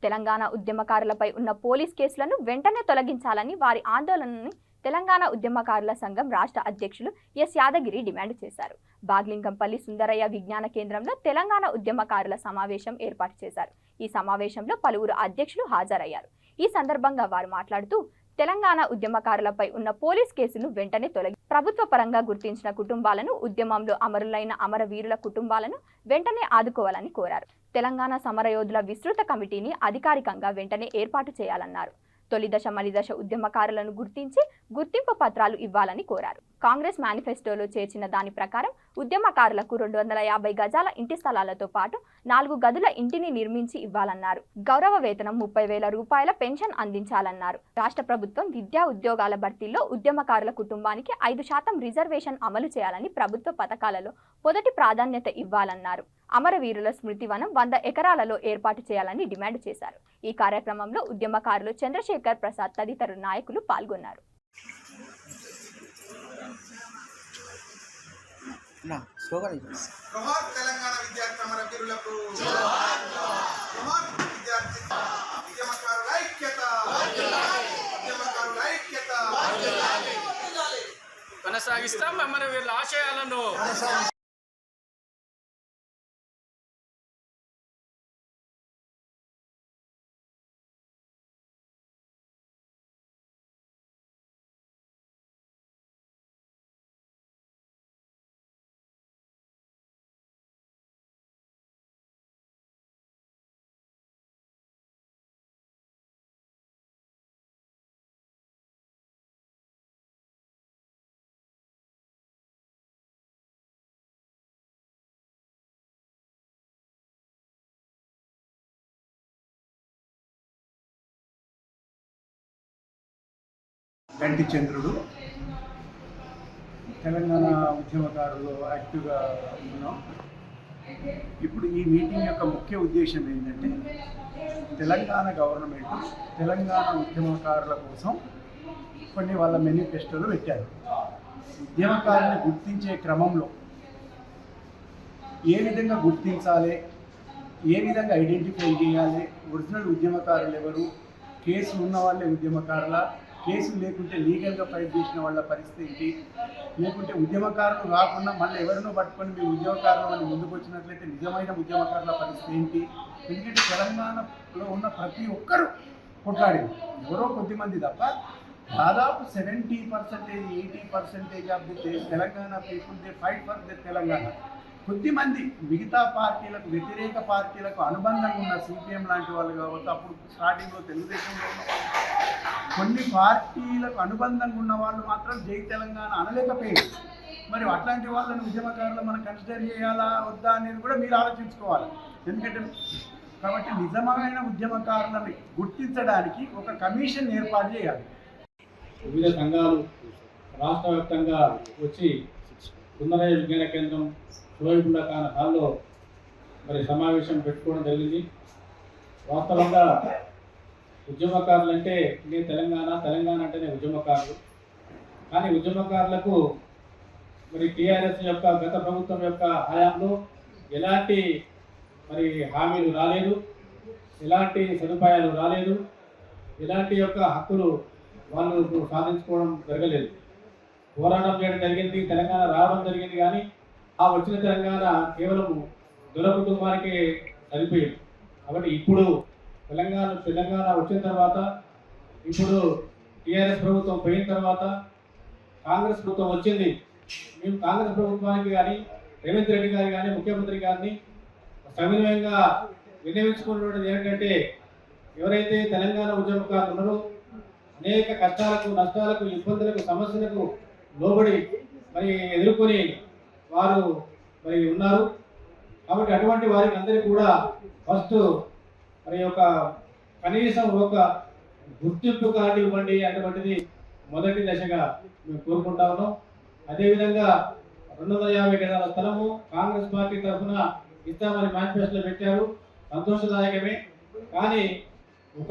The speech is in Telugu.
తెలంగాణ ఉద్యమకారులపై ఉన్న పోలీస్ కేసులను వెంటనే తొలగించాలని వారి ఆందోళనని తెలంగాణ ఉద్యమకారుల సంఘం రాష్ట్ర అధ్యక్షులు ఎస్ యాదగిరి డిమాండ్ చేశారు. బాగ్లింగంపల్లి సుందరయ్య విజ్ఞాన కేంద్రంలో తెలంగాణ ఉద్యమకారుల సమావేశం ఏర్పాటు చేశారు. ఈ సమావేశంలో పలువురు అధ్యక్షులు హాజరయ్యారు. ఈ సందర్భంగా వారు మాట్లాడుతూ తెలంగాణ ఉద్యమకారులపై ఉన్న పోలీస్ కేసును వెంటనే తొలగి ప్రభుత్వ పరంగా గుర్తించిన కుటుంబాలను, ఉద్యమంలో అమరులైన అమరవీరుల కుటుంబాలను వెంటనే ఆదుకోవాలని కోరారు. తెలంగాణ సమరయోధుల విస్తృత కమిటీని అధికారికంగా వెంటనే ఏర్పాటు చేయాలన్నారు. తొలి దశ మలి దశ ఉద్యమకారులను గుర్తించి గుర్తింపు పత్రాలు ఇవ్వాలని కోరారు. కాంగ్రెస్ మేనిఫెస్టోలో చేర్చిన దాని ప్రకారం ఉద్యమకారులకు 250 గజాల ఇంటి స్థలాలతో పాటు 4 గదుల ఇంటిని నిర్మించి ఇవ్వాలన్నారు. గౌరవ వేతనం 30,000 రూపాయల పెన్షన్ అందించాలన్నారు. రాష్ట్ర ప్రభుత్వం విద్యా ఉద్యోగాల భర్తీలో ఉద్యమకారుల కుటుంబానికి 5% రిజర్వేషన్ అమలు చేయాలని ప్రభుత్వ పథకాలలో మొదటి ప్రాధాన్యత ఇవ్వాలన్నారు. అమరవీరుల స్మృతివనం 100 ఎకరాలలో ఏర్పాటు చేయాలని డిమాండ్ చేశారు. ఈ కార్యక్రమంలో ఉద్యమకారులు చంద్రశేఖర్ ప్రసాద్ తదితర నాయకులు పాల్గొన్నారు. కొనసాగిస్తాం అమరవీరుల ఆశయాలను. గంటి చంద్రుడు తెలంగాణ ఉద్యమకారులు యాక్టివ్గా ఉన్నాం. ఇప్పుడు ఈ మీటింగ్ యొక్క ముఖ్య ఉద్దేశం ఏంటంటే తెలంగాణ గవర్నమెంట్ తెలంగాణ ఉద్యమకారుల కోసం కొన్ని వాళ్ళ మేనిఫెస్టోలు పెట్టారు. ఉద్యమకారుని గుర్తించే క్రమంలో ఏ విధంగా గుర్తించాలి, ఏ విధంగా ఐడెంటిఫై చేయాలి, ఒరిజినల్ ఉద్యమకారులు ఎవరు, కేసు ఉన్న వాళ్ళే ఉద్యమకారుల, కేసు లేకుంటే లీగల్గా ఫైట్ చేసిన వాళ్ళ పరిస్థితి ఏంటి, లేకుంటే ఉద్యమకారులు కాకుండా మళ్ళీ ఎవరినో పట్టుకొని మీ ఉద్యమకారులు అని ముందుకు వచ్చినట్లయితే నిజమైన ఉద్యమకారుల పరిస్థితి ఏంటి. ఎందుకంటే తెలంగాణలో ఉన్న ప్రతి ఒక్కరు కొట్లాడేది, ఎవరో కొద్దిమంది తప్ప దాదాపు 70%, 80% of the Telangana people they fight for the Telangana. కొద్దిమంది మిగతా పార్టీలకు, వ్యతిరేక పార్టీలకు అనుబంధంగా ఉన్న సిపిఎం లాంటి వాళ్ళు కావచ్చు, అప్పుడు స్టార్టింగ్లో తెలుగుదేశంలో ఉన్న వాళ్ళు, కొన్ని పార్టీలకు అనుబంధంగా ఉన్న వాళ్ళు మాత్రం జై తెలంగాణ అనలేకపోయారు. మరి అట్లాంటి వాళ్ళని ఉద్యమకారులు మనం కన్సిడర్ చేయాలా వద్దా అనేది కూడా మీరు ఆలోచించుకోవాలి. ఎందుకంటే కాబట్టి నిజమైన ఉద్యమకారులను గుర్తించడానికి ఒక కమిషన్ ఏర్పాటు చేయాలి. వివిధ సంఘాలు రాష్ట్ర వ్యాప్తంగా వచ్చి సుందరయ్య విజ్ఞాన కేంద్రం షోయిబుల్లా ఖాన్ హాల్లో మరి సమావేశం పెట్టుకోవడం జరిగింది. వాస్తవంగా ఉద్యమకారులు అంటే నేను తెలంగాణ అంటేనే ఉద్యమకారులు. కానీ ఉద్యమకారులకు మరి టీఆర్ఎస్ యొక్క గత ప్రభుత్వం యొక్క హయాంలో ఎలాంటి మరి హామీలు రాలేదు, ఎలాంటి సదుపాయాలు రాలేదు, ఎలాంటి యొక్క హక్కులు వాళ్ళు సాధించుకోవడం జరగలేదు. పోరాటం చేయడం జరిగింది, తెలంగాణ రావడం జరిగింది, కానీ ఆ వచ్చిన తెలంగాణ కేవలం దొర కుటుంబానికి సరిపోయింది. కాబట్టి ఇప్పుడు తెలంగాణ వచ్చిన తర్వాత, ఇప్పుడు టీఆర్ఎస్ ప్రభుత్వం పోయిన తర్వాత కాంగ్రెస్ ప్రభుత్వం వచ్చింది. మేము కాంగ్రెస్ ప్రభుత్వానికి కానీ రేవంత్ రెడ్డి గారు కానీ ముఖ్యమంత్రి గారిని సవినయంగా విన్నవించుకున్నటువంటిది ఏంటంటే, ఎవరైతే తెలంగాణ ఉద్యమకారులు ఉన్నారో అనేక కష్టాలకు, నష్టాలకు, ఇబ్బందులకు, సమస్యలకు లోబడి మరి ఎదుర్కొని వారు మరి ఉన్నారు. కాబట్టి అటువంటి వారికి అందరికీ కూడా ఫస్ట్ మరి ఒక కనీసం ఒక గుర్తింపు కార్డు ఇవ్వండి అటువంటిది మొదటి దశగా మేము కోరుకుంటా ఉన్నాం. అదేవిధంగా 250 గజాల స్థలము కాంగ్రెస్ పార్టీ తరఫున ఇస్తామని మేనిఫెస్టోలో పెట్టారు, సంతోషదాయకమే. కానీ ఒక